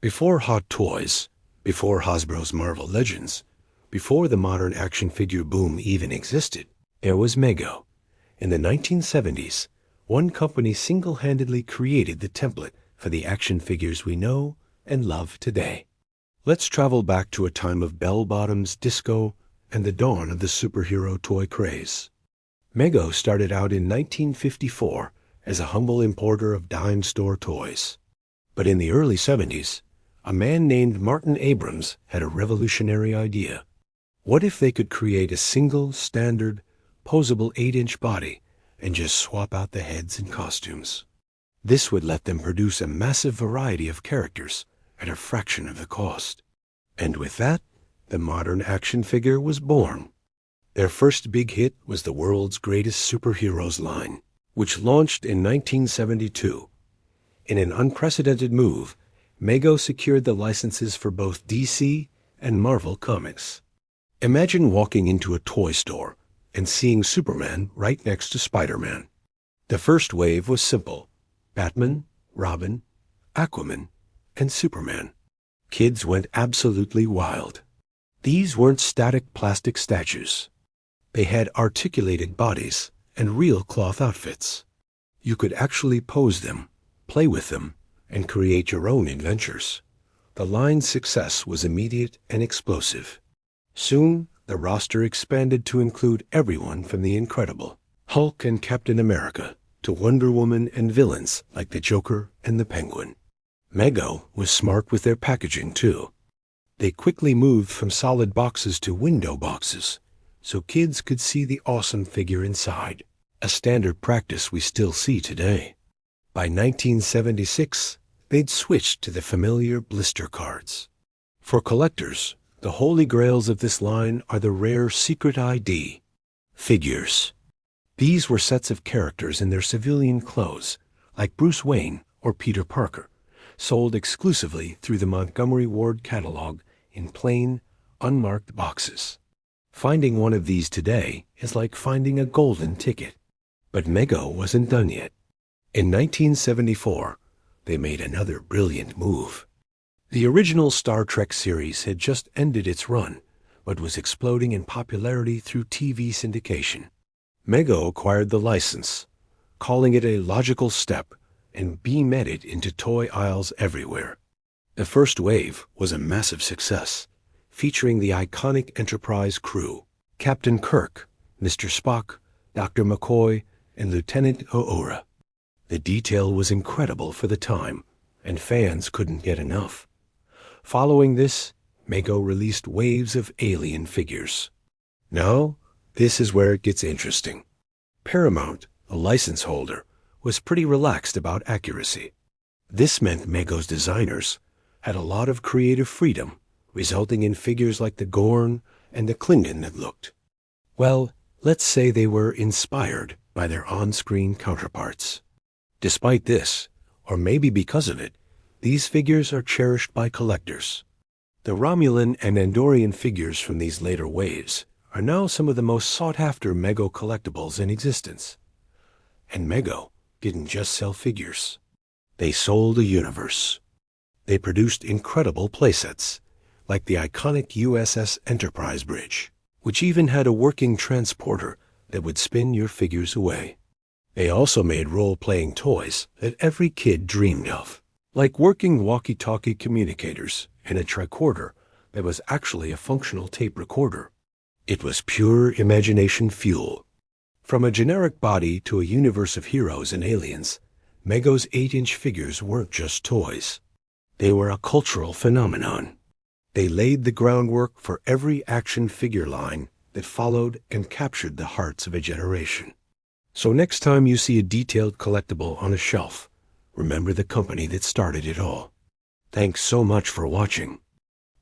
Before Hot Toys, before Hasbro's Marvel Legends, before the modern action figure boom even existed, there was Mego. In the 1970s, one company single-handedly created the template for the action figures we know and love today. Let's travel back to a time of bell-bottoms, disco, and the dawn of the superhero toy craze. Mego started out in 1954 as a humble importer of dime store toys. But in the early 70s, a man named Martin Abrams had a revolutionary idea. What if they could create a single, standard, posable 8-inch body and just swap out the heads and costumes? This would let them produce a massive variety of characters at a fraction of the cost. And with that, the modern action figure was born. Their first big hit was the world's greatest superheroes line, which launched in 1972. In an unprecedented move, Mego secured the licenses for both DC and Marvel Comics. Imagine walking into a toy store and seeing Superman right next to Spider-Man. The first wave was simple: Batman, Robin, Aquaman, and Superman. Kids went absolutely wild. These weren't static plastic statues. They had articulated bodies and real cloth outfits. You could actually pose them, play with them, and create your own adventures. The line's success was immediate and explosive. Soon, the roster expanded to include everyone from the Incredible Hulk and Captain America to Wonder Woman and villains like the Joker and the Penguin. Mego was smart with their packaging, too. They quickly moved from solid boxes to window boxes, so kids could see the awesome figure inside, a standard practice we still see today. By 1976, they'd switched to the familiar blister cards. For collectors, the holy grails of this line are the rare secret ID figures. These were sets of characters in their civilian clothes, like Bruce Wayne or Peter Parker, sold exclusively through the Montgomery Ward catalog in plain, unmarked boxes. Finding one of these today is like finding a golden ticket. But Mego wasn't done yet. In 1974, they made another brilliant move. The original Star Trek series had just ended its run, but was exploding in popularity through TV syndication. Mego acquired the license, calling it a logical step, and beamed it into toy aisles everywhere. The first wave was a massive success, featuring the iconic Enterprise crew: Captain Kirk, Mr. Spock, Dr. McCoy, and Lieutenant Uhura. The detail was incredible for the time, and fans couldn't get enough. Following this, Mego released waves of alien figures. Now, this is where it gets interesting. Paramount, a license holder, was pretty relaxed about accuracy. This meant Mego's designers had a lot of creative freedom, resulting in figures like the Gorn and the Klingon that looked, well, let's say they were inspired by their on-screen counterparts. Despite this, or maybe because of it, these figures are cherished by collectors. The Romulan and Andorian figures from these later waves are now some of the most sought-after Mego collectibles in existence. And Mego didn't just sell figures. They sold a universe. They produced incredible playsets, like the iconic USS Enterprise bridge, which even had a working transporter that would spin your figures away. They also made role-playing toys that every kid dreamed of, like working walkie-talkie communicators and a tricorder that was actually a functional tape recorder. It was pure imagination fuel. From a generic body to a universe of heroes and aliens, Mego's 8-inch figures weren't just toys. They were a cultural phenomenon. They laid the groundwork for every action figure line that followed and captured the hearts of a generation. So next time you see a detailed collectible on a shelf, remember the company that started it all. Thanks so much for watching.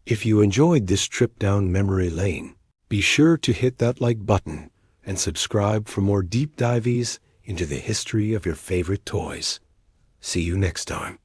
If you enjoyed this trip down memory lane, be sure to hit that like button and subscribe for more deep dives into the history of your favorite toys. See you next time.